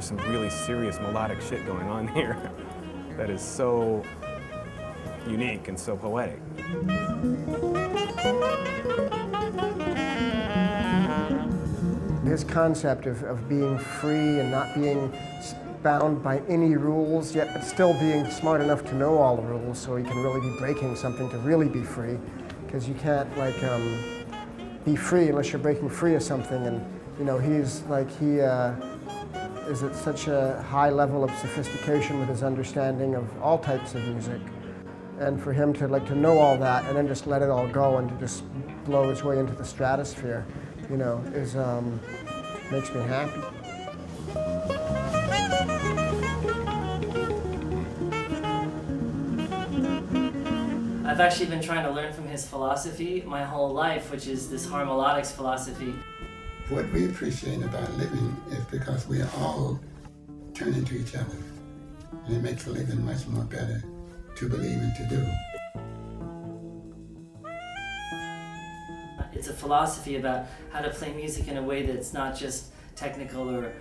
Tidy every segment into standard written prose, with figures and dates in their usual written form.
some really serious melodic shit going on here that is so unique and so poetic. His concept of being free and not being bound by any rules, yet but still being smart enough to know all the rules, so he can really be breaking something to really be free, because you can't like be free unless you're breaking free of something. And you know, he's like he is at such a high level of sophistication with his understanding of all types of music, and for him to know all that and then just let it all go and to just blow his way into the stratosphere, you know, is makes me happy. I've actually been trying to learn from his philosophy my whole life, which is this harmonics philosophy. What we appreciate about living is because we are all turning to each other. And it makes living much more better to believe and to do. It's a philosophy about how to play music in a way that's not just technical or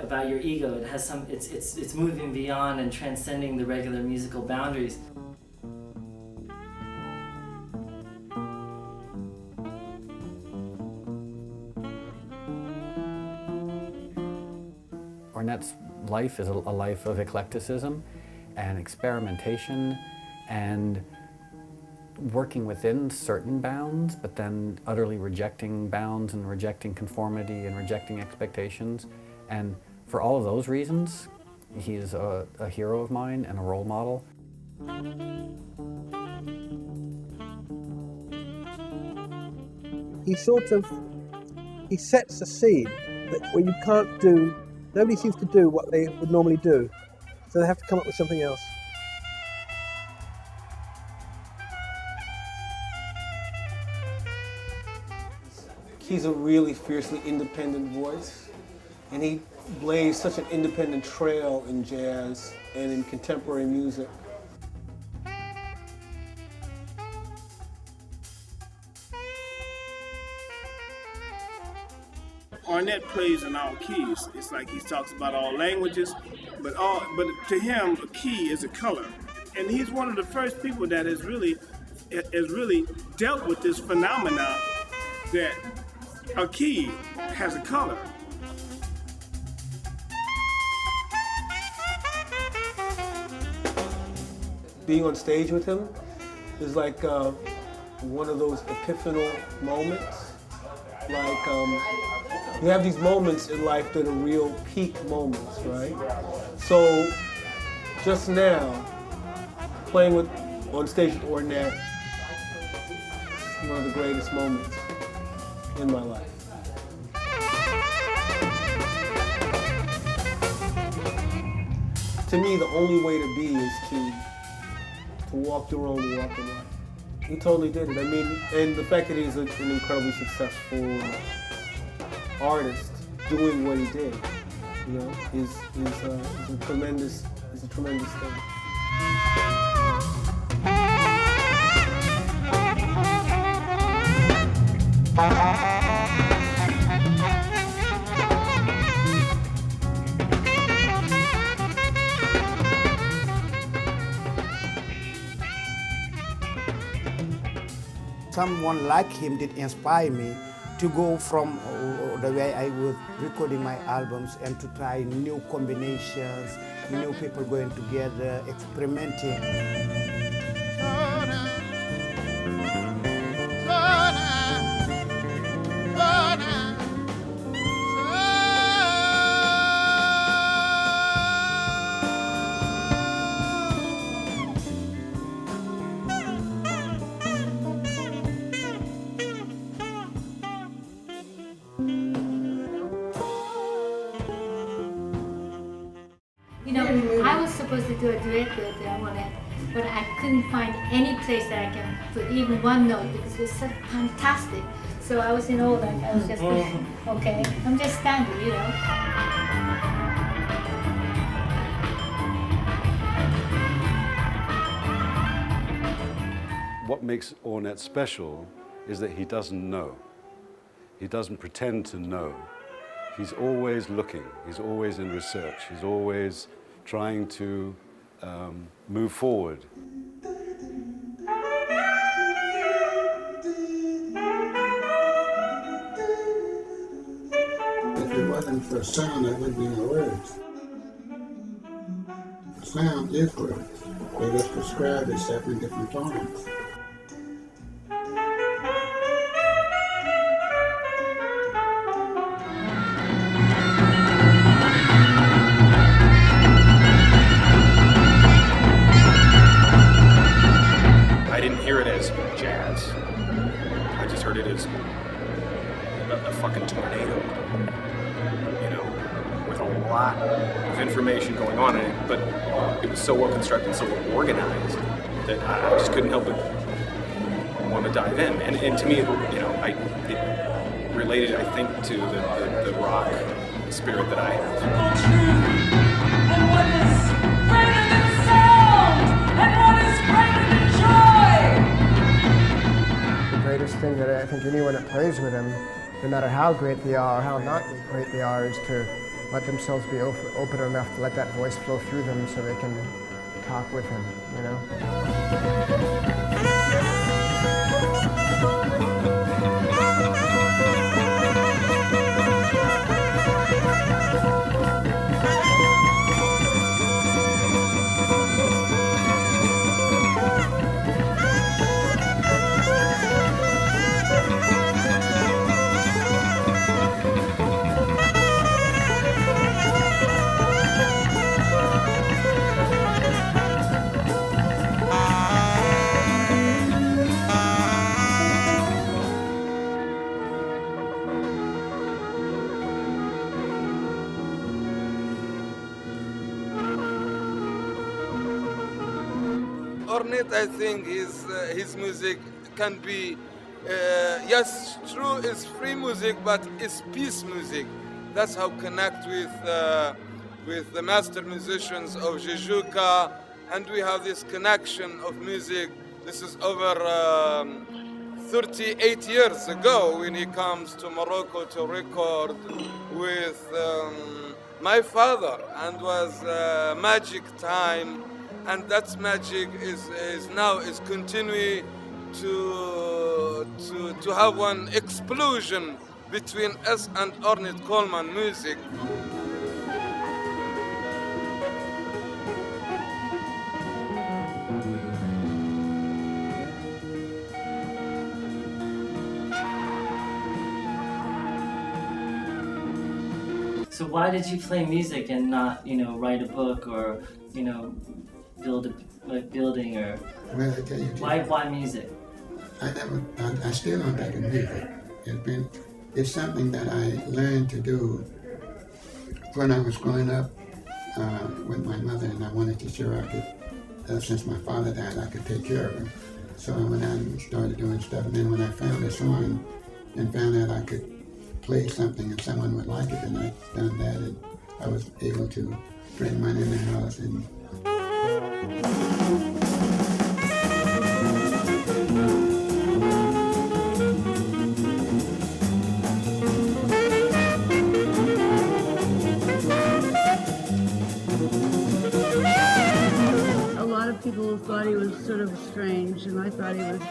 about your ego. It has some, it's moving beyond and transcending the regular musical boundaries. Ornette's life is a life of eclecticism and experimentation and working within certain bounds, but then utterly rejecting bounds and rejecting conformity and rejecting expectations. And for all of those reasons, he is a hero of mine and a role model. He sets a scene where you can't do, nobody seems to do what they would normally do, so they have to come up with something else. He's a really fiercely independent voice, and he blazed such an independent trail in jazz and in contemporary music. Ornette plays in all keys. It's like he talks about all languages, but to him, a key is a color. And he's one of the first people that has really dealt with this phenomenon that a key has a color. Being on stage with him is like one of those epiphanal moments. Like you have these moments in life that are real peak moments, right? So just now, playing on stage with Ornette is one of the greatest moments in my life. To me, the only way to be is to walk the road and walk in life. He totally did it. I mean, and the fact that he's an incredibly successful artist doing what he did, you know, is a tremendous thing. Someone like him did inspire me to go from the way I was recording my albums and to try new combinations, new people going together, experimenting. I was supposed to do a duet with Ornette, but I couldn't find any place that I can put even one note because it was so fantastic. So I was in awe, like I was just okay, I'm just standing, you know. What makes Ornette special is that he doesn't know. He doesn't pretend to know. He's always looking, he's always in research, he's always trying to move forward. If it wasn't for sound, there wouldn't be no words. Sound is words. They just describe itself in different forms. I didn't hear it as jazz. I just heard it as a fucking tornado. You know, with a lot of information going on in it, but it was so well constructed, so well organized that I just couldn't help but want to dive in. And to me, you know, it related, I think, to the rock spirit that I have. And what is greater than sound? And what is greater than joy? The greatest thing that I think anyone that plays with him, no matter how great they are, or how not great they are, is to let themselves be open enough to let that voice flow through them so they can talk with him, you know? Ornette, I think his music can be, yes, true, it's free music, but it's peace music. That's how connect with the master musicians of Jajouka, and we have this connection of music. This is over 38 years ago when he comes to Morocco to record with my father, and was magic time. And that magic is continuing to have one explosion between us and Ornette Coleman music. So why did you play music and not, you know, write a book or, you know, build a building or? Well, I tell you, why music? I still don't like music. It's something that I learned to do when I was growing up with my mother, and I wanted to show I could, since my father died, I could take care of him. So I went out and started doing stuff, and then when I found a song and found out I could play something and someone would like it, and I done that, and I was able to bring money in the house and a lot of people thought he was sort of strange, and I thought he was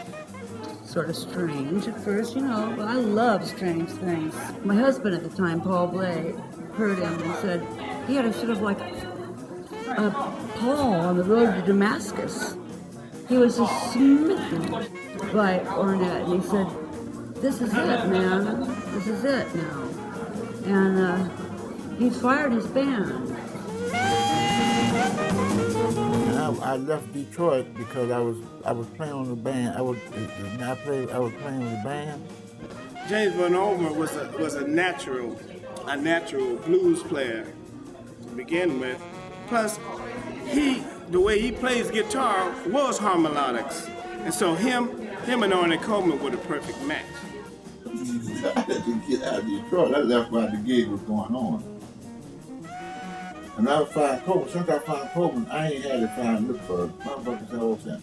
sort of strange at first, you know, but I love strange things. My husband at the time, Bley, heard him and said he had a sort of like a Paul on the road to Damascus. He was just smitten by Ornette, and he said, "This is it, man. This is it now." And he fired his band. I left Detroit because I was playing on the band. I was playing on the band. James Vernon was a natural blues player to begin with. Plus, the way he plays guitar was harmonics, and so him and Ornette Coleman were the perfect match. I had to get out of Detroit. That's why the gig was going on. And I was finding Coleman. Since I found Coleman, I ain't had to find look for motherfuckers the whole time.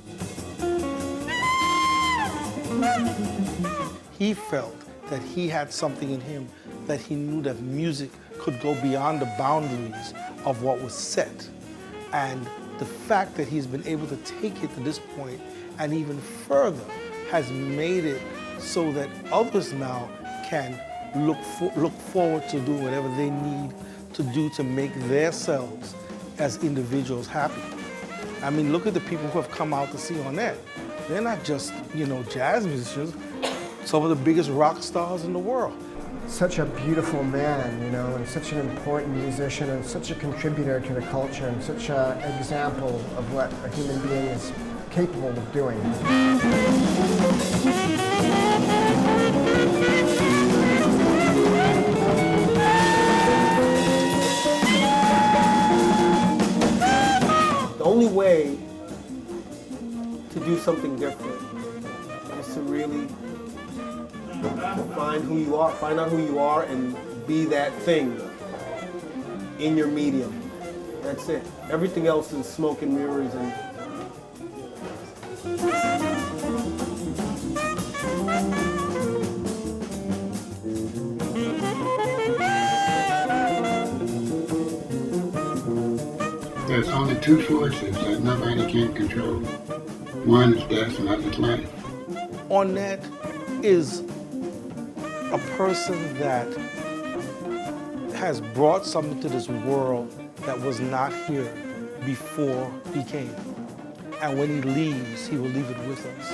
He felt that he had something in him that he knew that music could go beyond the boundaries of what was set. And the fact that he's been able to take it to this point and even further has made it so that others now can look forward to doing whatever they need to do to make themselves as individuals happy. I mean, look at the people who have come out to see Ornette. They're not just, jazz musicians, some of the biggest rock stars in the world. Such a beautiful man, and such an important musician, and such a contributor to the culture, and such an example of what a human being is capable of doing. The only way to do something different is to really find out who you are and be that thing in your medium. That's it. Everything else is smoke and mirrors and there's only two forces that nobody can control. One is death and other is life. Ornette is a person that has brought something to this world that was not here before he came. And when he leaves, he will leave it with us.